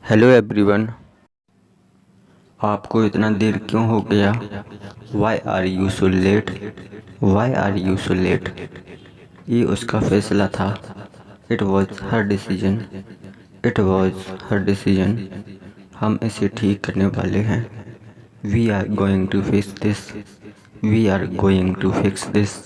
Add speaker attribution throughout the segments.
Speaker 1: Hello everyone. आपको इतना देर क्यों हो गया? Why are you so late? Why are you so late? ये उसका फैसला था। It was her decision. It was her decision. हम इसे ठीक करने वाले हैं। We are going to fix this. We are going to fix this.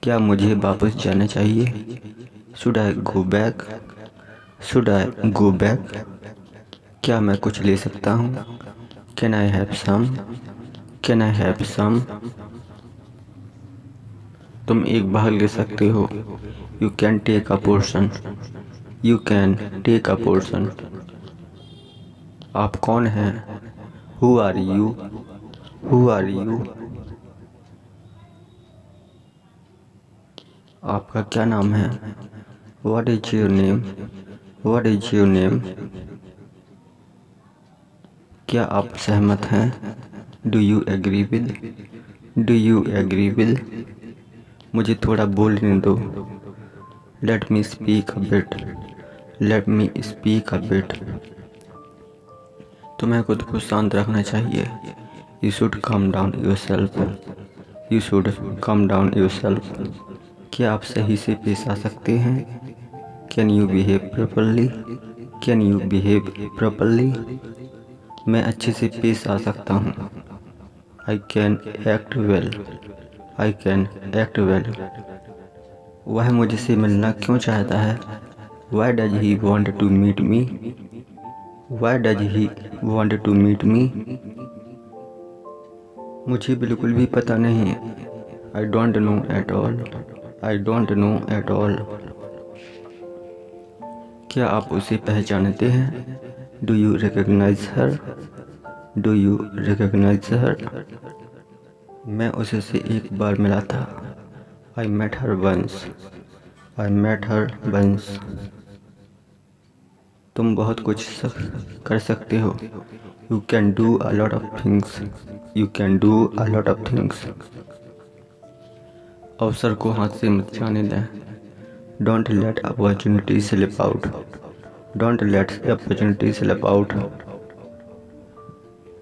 Speaker 1: क्या मुझे वापस जाना चाहिए? Should I go back? Should I go back? क्या मैं कुछ ले सकता हूँ? Can I have some? Can I have सम? तुम एक भाग ले सकते हो। You can take a portion. You can take a portion. आप कौन हैं? Who are you? Who are you? आपका क्या नाम है? What is your name? What is your name? क्या आप सहमत हैं? Do you agree with? Do you agree with? मुझे थोड़ा बोलने दो। Let me speak a bit. Let me speak a bit. तुम्हें खुद को शांत रखना चाहिए। You should calm down your self. You should calm down your self. क्या आप सही से पेश आ सकते हैं? Can you behave properly? Can you behave properly? मैं अच्छे से पेश आ सकता हूँ। I can act well. I can act well. वह मुझसे मिलना क्यों चाहता है? Why does he want to meet me? Why does he want to meet me? मुझे बिल्कुल भी पता नहीं। I don't know at all. I don't know at all. क्या आप उसे पहचानते हैं? Do you recognise her? Do you recognise her? मैं उससे एक बार मिला था। I met her once. I met her once. तुम बहुत कुछ कर सकते हो। You can do a lot of things. You can do a lot of things. अवसर को हाथ से मत जाने दें। Don't let opportunity slip out. Don't let opportunity slip out.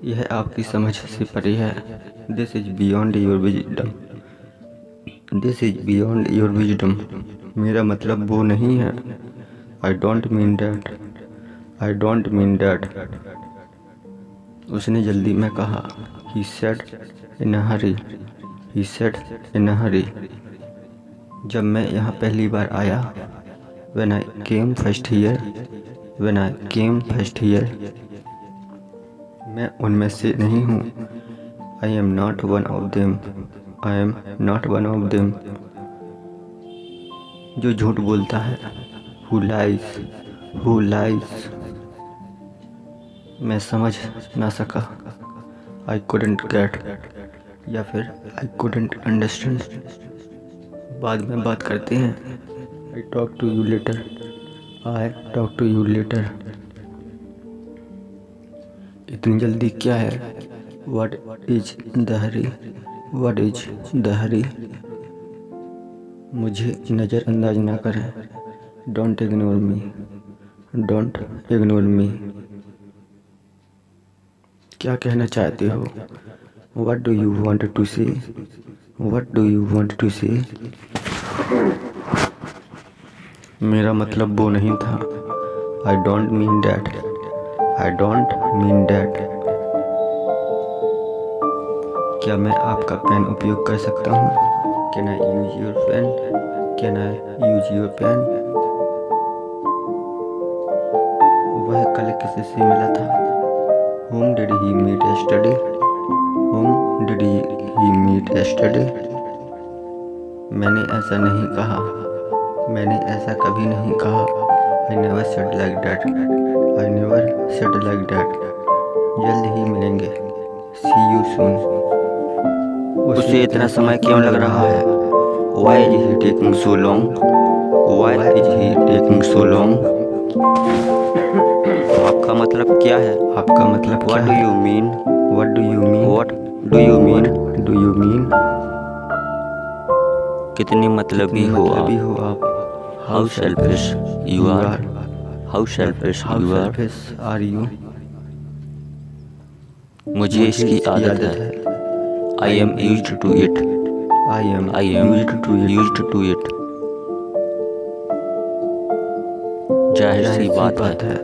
Speaker 1: यह आपकी समझ से परे है। This is beyond your wisdom. This is beyond your wisdom. मेरा मतलब वो नहीं है। I don't mean that. I don't mean that. उसने जल्दी में कहा। He said in a hurry. He said in a hurry. जब मैं यहाँ पहली बार आया, when I came first here, when I came first here, मैं उनमें से नहीं हूँ। I am not one of them. I am not one of them. जो झूठ बोलता है। Who lies? Who lies? मैं समझ ना सका। I couldn't get, या फिर I couldn't understand। बाद में बात करते हैं। I talk to you later. I talk to you later. इतनी जल्दी क्या है? What is the hurry? What is the hurry? मुझे नज़रअंदाज ना करें। Don't ignore me. Don't ignore me. क्या कहना चाहते हो? What do you want to say? What do you want to say? मेरा मतलब वो नहीं था। I don't mean that. I don't mean that. क्या मैं आपका पेन उपयोग कर सकता हूँ? Can I use your pen? Can I use your pen? वह कल किसी से मिला था? Whom did he meet yesterday? Whom did he meet yesterday? मैंने ऐसा नहीं कहा। मैंने ऐसा कभी नहीं कहा। I never said like that. I never said like that. जल्द ही मिलेंगे। See you soon. उसे इतना समय क्यों लग रहा है? Why is he taking so long? Why is he taking so long? आपका मतलब क्या है? आपका मतलब क्या है? What do you mean? What do you mean? What do you mean? Do you mean? कितनी मतलबी हो आप? How selfish you are.
Speaker 2: How selfish
Speaker 1: How
Speaker 2: you are.
Speaker 1: selfish are you?
Speaker 2: मुझे इसकी आदत है। I am used to it.
Speaker 1: I am
Speaker 2: I am
Speaker 1: used to it.
Speaker 2: Used to it. जाहिर सी बात है।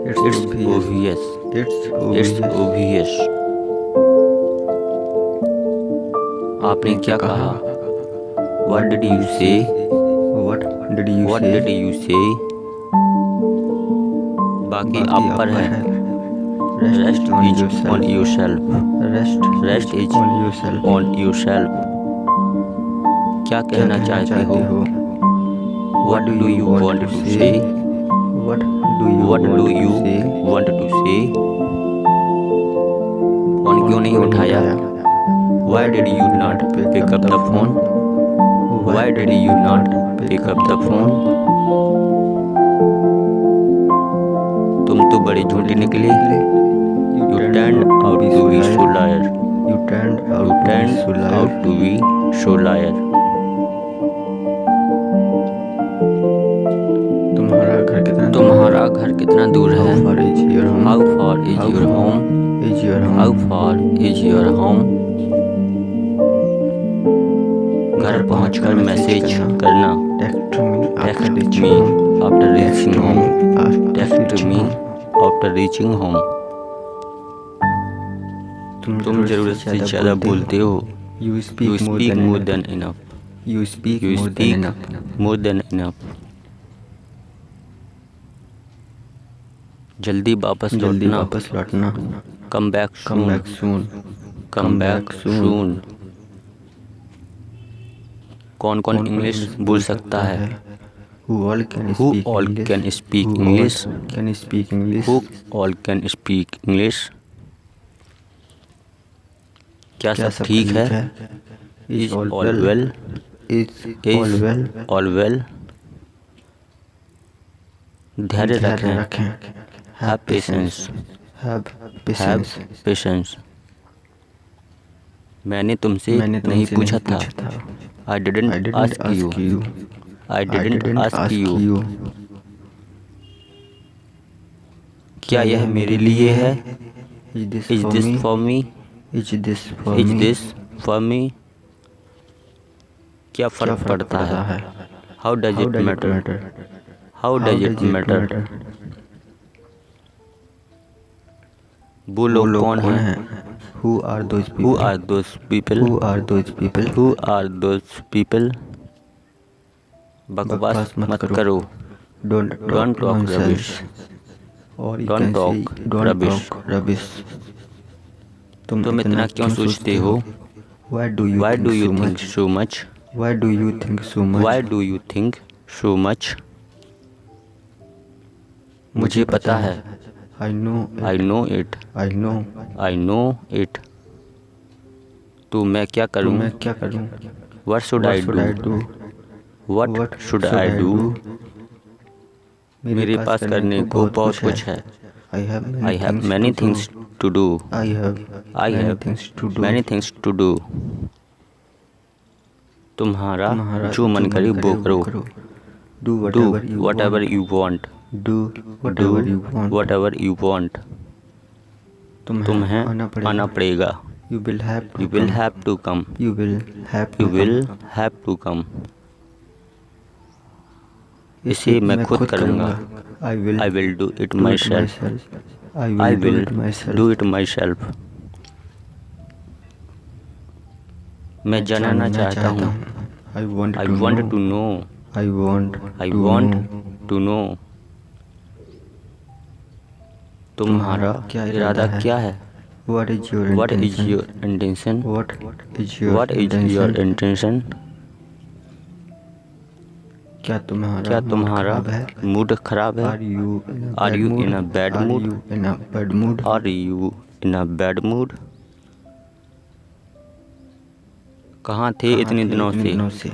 Speaker 1: It's
Speaker 2: it's
Speaker 1: obvious.
Speaker 2: Obvious.
Speaker 1: It's
Speaker 2: it's
Speaker 1: obvious.
Speaker 2: Obvious. आपने क्या कहा? What did you say?
Speaker 1: What did you
Speaker 2: what
Speaker 1: say?
Speaker 2: Did you say? बाकी आप पर है। Rest is on yourself.
Speaker 1: Rest
Speaker 2: is
Speaker 1: on yourself.
Speaker 2: On yourself. क्या
Speaker 1: क्या
Speaker 2: कहना चाहते हो? What do you want to say?
Speaker 1: What do you
Speaker 2: what do
Speaker 1: want
Speaker 2: you
Speaker 1: to say?
Speaker 2: Want to say? Phone क्यों नहीं उठाया? Why did you not pick up the phone? Why did you not pick up the phone? तुम तो बड़ी झूठी निकली। You turn out to be so liar.
Speaker 1: You turned
Speaker 2: you
Speaker 1: out to be
Speaker 2: turn
Speaker 1: so liar.
Speaker 2: Out to be so lawyer.
Speaker 1: तुम्हारा घर कितना दूर है?
Speaker 2: तुम्हारा घर कितना दूर है?
Speaker 1: How far is your home?
Speaker 2: How for is your home?
Speaker 1: Is your
Speaker 2: how
Speaker 1: home?
Speaker 2: For is your home? घर पहुंचकर मैसेज करना।
Speaker 1: Text me after
Speaker 2: text
Speaker 1: reaching
Speaker 2: मी
Speaker 1: home.
Speaker 2: After
Speaker 1: Text
Speaker 2: reaching
Speaker 1: me
Speaker 2: home.
Speaker 1: after
Speaker 2: text
Speaker 1: reaching
Speaker 2: मी
Speaker 1: home.
Speaker 2: After reaching home. तुम जरूरत से ज़्यादा बोलते हो।
Speaker 1: You
Speaker 2: you
Speaker 1: speak more
Speaker 2: speak
Speaker 1: than
Speaker 2: more
Speaker 1: enough.
Speaker 2: Than enough.
Speaker 1: You speak
Speaker 2: you
Speaker 1: more than
Speaker 2: speak
Speaker 1: enough.
Speaker 2: More than enough. जल्दी वापस लौटना।
Speaker 1: लौटना.
Speaker 2: कम बैक
Speaker 1: Come
Speaker 2: सून।
Speaker 1: back soon.
Speaker 2: Come back soon. कौन कौन इंग्लिश बोल सकता है?
Speaker 1: Who all can
Speaker 2: Who
Speaker 1: speak
Speaker 2: all
Speaker 1: English?
Speaker 2: can speak
Speaker 1: Who
Speaker 2: English?
Speaker 1: all can speak English?
Speaker 2: Who all can speak English? क्या सब ठीक है?
Speaker 1: Is all
Speaker 2: all
Speaker 1: well?
Speaker 2: Well?
Speaker 1: Is all well?
Speaker 2: All well? धैर्य रखें। Have patience.
Speaker 1: Have
Speaker 2: have
Speaker 1: patience.
Speaker 2: Patience. मैंने तुमसे
Speaker 1: मैंने
Speaker 2: नहीं
Speaker 1: तुमसे
Speaker 2: पूछा
Speaker 1: नहीं
Speaker 2: था।
Speaker 1: था.
Speaker 2: आई
Speaker 1: I
Speaker 2: didn't
Speaker 1: didn't
Speaker 2: ask
Speaker 1: ask
Speaker 2: you.
Speaker 1: you.
Speaker 2: I
Speaker 1: I
Speaker 2: didn't
Speaker 1: didn't
Speaker 2: ask
Speaker 1: ask
Speaker 2: you.
Speaker 1: you.
Speaker 2: क्या यह मेरे लिए है?
Speaker 1: Is this
Speaker 2: is
Speaker 1: for
Speaker 2: this
Speaker 1: me?
Speaker 2: For me?
Speaker 1: Is this for
Speaker 2: is
Speaker 1: me?
Speaker 2: This for me? क्या
Speaker 1: क्या
Speaker 2: फर्क पड़ता है? How does
Speaker 1: How
Speaker 2: it
Speaker 1: does it
Speaker 2: matter?
Speaker 1: matter?
Speaker 2: How
Speaker 1: How
Speaker 2: does it
Speaker 1: does it
Speaker 2: matter?
Speaker 1: matter?
Speaker 2: वो लोग कौन हैं?
Speaker 1: हैं? Who are those people?
Speaker 2: Who are those people?
Speaker 1: Who are those people?
Speaker 2: Who are those people? बकवास
Speaker 1: बकवास
Speaker 2: मत करो।
Speaker 1: Don't
Speaker 2: Don't talk
Speaker 1: nonsense.
Speaker 2: rubbish.
Speaker 1: Or you
Speaker 2: Don't
Speaker 1: can
Speaker 2: talk
Speaker 1: say don't
Speaker 2: rubbish.
Speaker 1: talk rubbish.
Speaker 2: तुम इतना क्यों सोचते हो?
Speaker 1: Why do you
Speaker 2: Why
Speaker 1: think
Speaker 2: do you
Speaker 1: so
Speaker 2: think
Speaker 1: much?
Speaker 2: so much?
Speaker 1: Why do you think so much?
Speaker 2: Why do you think so much? मुझे पता है।
Speaker 1: I know it.
Speaker 2: I know it.
Speaker 1: I know.
Speaker 2: I know it. तो मैं क्या
Speaker 1: तो
Speaker 2: करूं?
Speaker 1: मैं क्या करूं?
Speaker 2: What should I
Speaker 1: What should I
Speaker 2: do?
Speaker 1: do?
Speaker 2: What should I do? मेरे पास करने को बहुत कुछ है।
Speaker 1: I have
Speaker 2: I have many things to do.
Speaker 1: I have
Speaker 2: I
Speaker 1: many
Speaker 2: have
Speaker 1: things to do.
Speaker 2: many things to do. तुम्हारा जो मन करे वो करो।
Speaker 1: Do
Speaker 2: Do
Speaker 1: whatever you
Speaker 2: whatever
Speaker 1: want.
Speaker 2: you want.
Speaker 1: Do
Speaker 2: Do
Speaker 1: whatever you want.
Speaker 2: whatever you want. तुम्हें आना पड़ेगा।
Speaker 1: You will have to
Speaker 2: You will
Speaker 1: come.
Speaker 2: have to come.
Speaker 1: You will have to
Speaker 2: You will
Speaker 1: come.
Speaker 2: have to come. इसे मैं खुद करूँगा।
Speaker 1: I will
Speaker 2: I will do it
Speaker 1: do it
Speaker 2: myself.
Speaker 1: I
Speaker 2: I
Speaker 1: will do
Speaker 2: will
Speaker 1: it myself.
Speaker 2: do it myself. मैं जानना चाहता हूँ।
Speaker 1: I want
Speaker 2: I
Speaker 1: to
Speaker 2: want
Speaker 1: know.
Speaker 2: to know.
Speaker 1: I want
Speaker 2: I
Speaker 1: to
Speaker 2: want
Speaker 1: know.
Speaker 2: to know. तुम्हारा
Speaker 1: क्या
Speaker 2: इरादा
Speaker 1: है?
Speaker 2: क्या है?
Speaker 1: What is your
Speaker 2: What is
Speaker 1: intention?
Speaker 2: your intention?
Speaker 1: What is your
Speaker 2: What is your intention?
Speaker 1: क्या
Speaker 2: क्या
Speaker 1: तुम्हारा
Speaker 2: तुम्हारा
Speaker 1: मूड खराब है?
Speaker 2: मूड खराब है?
Speaker 1: Are you in a bad
Speaker 2: Are
Speaker 1: mood?
Speaker 2: you in a bad mood?
Speaker 1: Are you in a bad mood?
Speaker 2: Are you in a bad mood? कहाँ थे इतने दिनों से?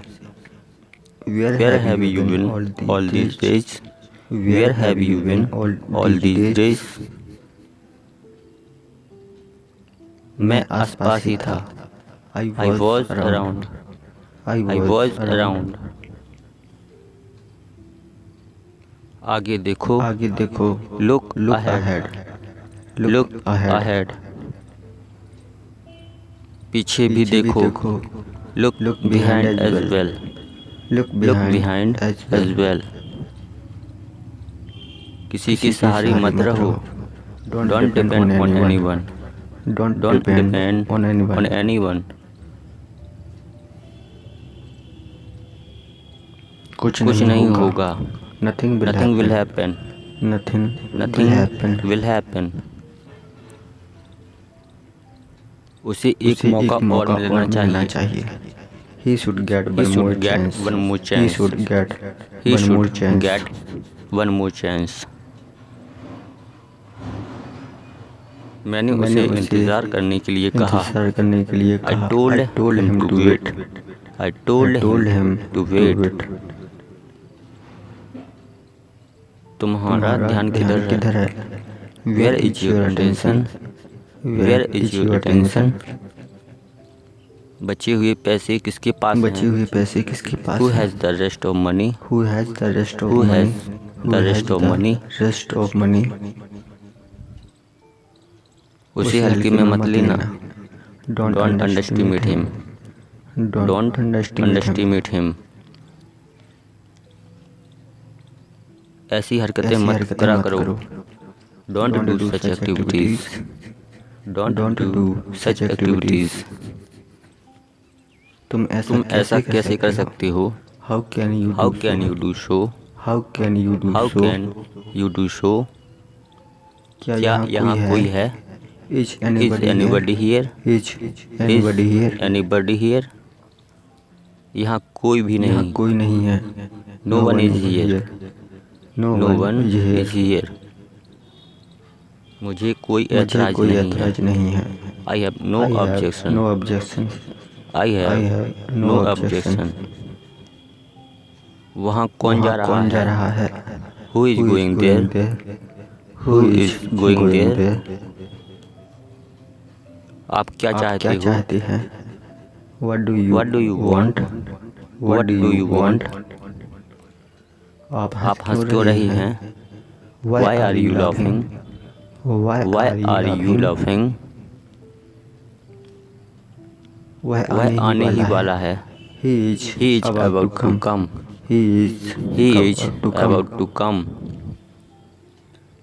Speaker 2: Where have you been all these days? Where have you been all these days? मैं आसपास ही था।
Speaker 1: I
Speaker 2: I was around.
Speaker 1: I
Speaker 2: I was around. आगे देखो,
Speaker 1: आगे देखो,
Speaker 2: look
Speaker 1: look
Speaker 2: ahead,
Speaker 1: ahead,
Speaker 2: look
Speaker 1: look ahead,
Speaker 2: ahead. पीछे भी
Speaker 1: पीछे भी
Speaker 2: देखो,
Speaker 1: देखो,
Speaker 2: look
Speaker 1: look
Speaker 2: behind
Speaker 1: behind as
Speaker 2: as
Speaker 1: well,
Speaker 2: well,
Speaker 1: look
Speaker 2: look
Speaker 1: behind
Speaker 2: behind
Speaker 1: as
Speaker 2: as
Speaker 1: well,
Speaker 2: well. किसी के
Speaker 1: किसी के
Speaker 2: सहारे
Speaker 1: सहारे
Speaker 2: मत रहो,
Speaker 1: don't
Speaker 2: don't
Speaker 1: depend
Speaker 2: depend
Speaker 1: on
Speaker 2: on
Speaker 1: anyone,
Speaker 2: anyone,
Speaker 1: don't
Speaker 2: don't
Speaker 1: depend
Speaker 2: depend
Speaker 1: on anyone,
Speaker 2: on anyone.
Speaker 1: कुछ
Speaker 2: कुछ नहीं होगा,
Speaker 1: nothing will
Speaker 2: nothing will
Speaker 1: happen,
Speaker 2: happen,
Speaker 1: nothing will
Speaker 2: nothing
Speaker 1: happen,
Speaker 2: will happen. उसे एक
Speaker 1: उसे
Speaker 2: मौका
Speaker 1: एक
Speaker 2: और
Speaker 1: मौका
Speaker 2: मिलना
Speaker 1: और मिलना
Speaker 2: चाहिए।
Speaker 1: चाहिए, he should get
Speaker 2: He
Speaker 1: one
Speaker 2: should
Speaker 1: more
Speaker 2: get
Speaker 1: chance,
Speaker 2: one more
Speaker 1: he
Speaker 2: chance.
Speaker 1: should get
Speaker 2: He
Speaker 1: one more
Speaker 2: should
Speaker 1: chance,
Speaker 2: get one more chance. मैंने उसे इंतज़ार करने के लिए कहा।
Speaker 1: इंतजार करने के लिए
Speaker 2: I
Speaker 1: कहा,
Speaker 2: told
Speaker 1: I told
Speaker 2: him
Speaker 1: him
Speaker 2: to
Speaker 1: to
Speaker 2: wait.
Speaker 1: wait,
Speaker 2: I told
Speaker 1: I told
Speaker 2: him
Speaker 1: him
Speaker 2: to
Speaker 1: to
Speaker 2: wait.
Speaker 1: wait,
Speaker 2: तुम्हारा ध्यान किधर है?
Speaker 1: किधर है,
Speaker 2: Where is your attention? Where is your attention? बचे हुए पैसे किसके पास
Speaker 1: बचे
Speaker 2: हैं?
Speaker 1: हुए पैसे किसके पास
Speaker 2: Who
Speaker 1: हैं?
Speaker 2: has the rest of money?
Speaker 1: Who has the rest of
Speaker 2: Who
Speaker 1: money?
Speaker 2: has the rest of money?
Speaker 1: Rest of money.
Speaker 2: उसे हल्के में मत लेना।
Speaker 1: Don't
Speaker 2: Don't underestimate him. Don't underestimate him. ऐसी हरकतें मत करा करो। Don't do such activities. Don't do such activities.
Speaker 1: तुम
Speaker 2: ऐसा कैसे कर सकते हो?
Speaker 1: How can you
Speaker 2: How can you do so?
Speaker 1: How can you do
Speaker 2: How
Speaker 1: so?
Speaker 2: can you do so?
Speaker 1: क्या
Speaker 2: क्या यहाँ कोई है?
Speaker 1: Is
Speaker 2: Is
Speaker 1: anybody
Speaker 2: anybody here?
Speaker 1: Is anybody here?
Speaker 2: Is anybody here? यहाँ कोई भी
Speaker 1: यहाँ
Speaker 2: नहीं।
Speaker 1: कोई नहीं है।
Speaker 2: No one is here.
Speaker 1: No
Speaker 2: No one
Speaker 1: is
Speaker 2: is here. मुझे कोई
Speaker 1: मुझे
Speaker 2: ऐतराज
Speaker 1: कोई
Speaker 2: नहीं है।
Speaker 1: ऐतराज नहीं है।
Speaker 2: I have no
Speaker 1: I have
Speaker 2: objection.
Speaker 1: no objection.
Speaker 2: I
Speaker 1: I
Speaker 2: have
Speaker 1: have
Speaker 2: no
Speaker 1: no
Speaker 2: objection. वहाँ कौन जा रहा
Speaker 1: कौन जा
Speaker 2: है?
Speaker 1: रहा है?
Speaker 2: Who is going there? Who is going there? आप क्या
Speaker 1: आप
Speaker 2: चाहते
Speaker 1: क्या
Speaker 2: हो?
Speaker 1: चाहते हैं? What do you
Speaker 2: What do you want? What do you want?
Speaker 1: आप
Speaker 2: आप हंस क्यों रही हैं? Why are you laughing?
Speaker 1: Why
Speaker 2: Why are you laughing?
Speaker 1: वह
Speaker 2: वह आने ही वाला है।
Speaker 1: He is
Speaker 2: He is about to come.
Speaker 1: He is
Speaker 2: He is
Speaker 1: about to come.
Speaker 2: about to come.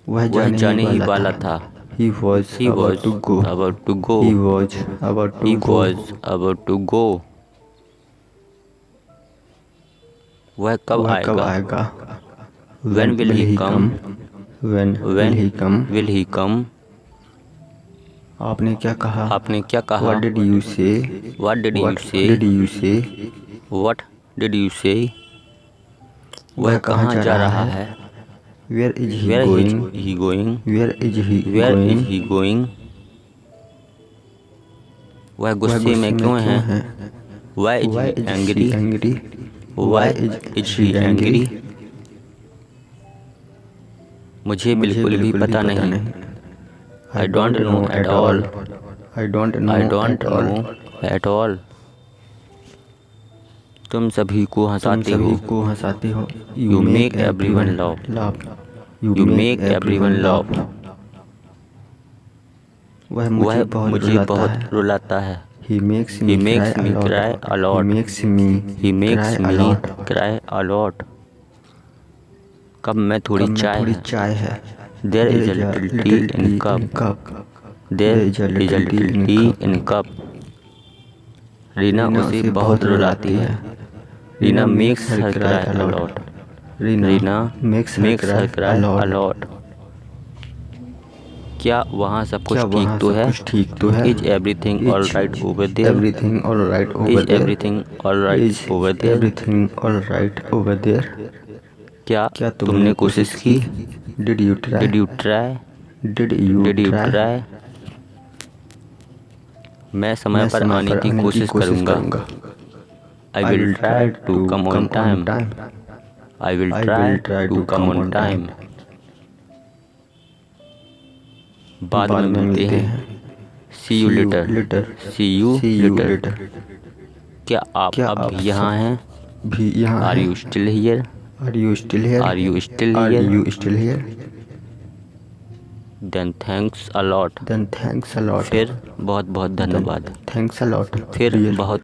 Speaker 1: वह
Speaker 2: जाने ही वाला था।
Speaker 1: He was
Speaker 2: He was
Speaker 1: about to go.
Speaker 2: about to go.
Speaker 1: He was about to
Speaker 2: He
Speaker 1: go.
Speaker 2: was about to go. वह कब
Speaker 1: वह कब
Speaker 2: आएगा?
Speaker 1: आएगा?
Speaker 2: When will he come?
Speaker 1: When
Speaker 2: When
Speaker 1: he come?
Speaker 2: will he come?
Speaker 1: आपने क्या कहा?
Speaker 2: आपने क्या कहा?
Speaker 1: What did you say?
Speaker 2: What did you
Speaker 1: What
Speaker 2: say?
Speaker 1: did you say?
Speaker 2: What did you say? वह कहाँ जा रहा है?
Speaker 1: Where is he
Speaker 2: Where
Speaker 1: going?
Speaker 2: is he going?
Speaker 1: Where is he
Speaker 2: Where
Speaker 1: going?
Speaker 2: is he going? वह
Speaker 1: वह
Speaker 2: गुस्से में क्यों है? Why is
Speaker 1: Why
Speaker 2: he
Speaker 1: is
Speaker 2: angry?
Speaker 1: she angry?
Speaker 2: Why is he angry? मुझे बिल्कुल भी पता नहीं। I don't know at all.
Speaker 1: I don't know
Speaker 2: I don't
Speaker 1: at all.
Speaker 2: know at all. तुम सभी को
Speaker 1: तुम
Speaker 2: हंसाते
Speaker 1: सभी
Speaker 2: हो।
Speaker 1: को हंसाते हो।
Speaker 2: You make everyone laugh. You make everyone laugh.
Speaker 1: वह
Speaker 2: वह
Speaker 1: मुझे
Speaker 2: मुझे
Speaker 1: बहुत
Speaker 2: बहुत रुलाता है।
Speaker 1: He makes
Speaker 2: He makes me cry a lot.
Speaker 1: He makes me
Speaker 2: He makes
Speaker 1: cry a
Speaker 2: me
Speaker 1: lot.
Speaker 2: cry a lot. कब मैं थोड़ी चाय है?
Speaker 1: चाय है।
Speaker 2: There is a little tea in cup. There is a little tea in cup. Reena उसे बहुत रुलाती है। Reena makes her cry a lot. Reena makes her cry a lot. क्या वहाँ सब कुछ ठीक तो है?
Speaker 1: ठीक तो है?
Speaker 2: Is everything all right over there?
Speaker 1: Everything all right over
Speaker 2: Is
Speaker 1: there?
Speaker 2: everything all right
Speaker 1: Is
Speaker 2: over there?
Speaker 1: everything all right over there?
Speaker 2: क्या तुमने कोशिश की?
Speaker 1: Did you try?
Speaker 2: Did you try?
Speaker 1: Did you
Speaker 2: Did you
Speaker 1: try?
Speaker 2: try? मैं समय पर आने की कोशिश करूँगा। I will try to come on time. I will try to come on time. बाद में मिलते हैं। See you later. See you later. क्या आप अब यहाँ हैं?
Speaker 1: भी यहाँ
Speaker 2: Are you still here?
Speaker 1: Are you still here?
Speaker 2: Are you still
Speaker 1: Are
Speaker 2: here?
Speaker 1: you still here?
Speaker 2: Then thanks a lot.
Speaker 1: Then thanks a lot.
Speaker 2: फिर बहुत बहुत धन्यवाद.
Speaker 1: Thanks a lot.
Speaker 2: फिर
Speaker 1: Really.
Speaker 2: बहुत